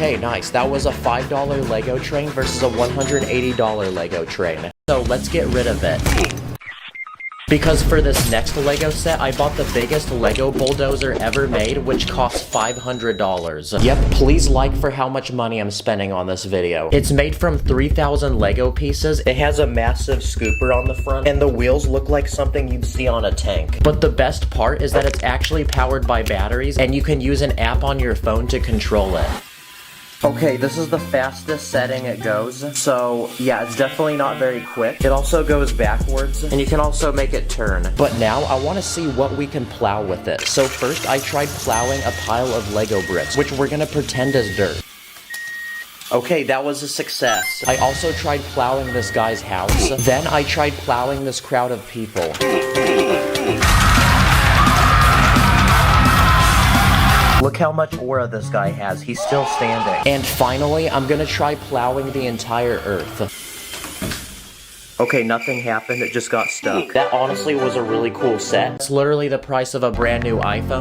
Okay, nice. That was a $5 Lego train versus a $180 Lego train. So let's get rid of it. Because for this next Lego set, I bought the biggest Lego bulldozer ever made, which costs $500. Yep, please like for how much money I'm spending on this video. It's made from 3,000 Lego pieces, it has a massive scooper on the front, and the wheels look like something you'd see on a tank. But the best part is that it's actually powered by batteries, and you can use an app on your phone to control it. Okay, this is the fastest setting it goes, so yeah, it's definitely not very quick. It also goes backwards, and you can also make it turn. But now, I want to see what we can plow with it. So first, I tried plowing a pile of Lego bricks, which we're gonna pretend is dirt. Okay, that was a success. I also tried plowing this guy's house. Then I tried plowing this crowd of people. Look how much aura this guy has. He's still standing. And finally, I'm gonna try plowing the entire Earth. Okay, nothing happened. It just got stuck. That honestly was a really cool set. It's literally the price of a brand new iPhone.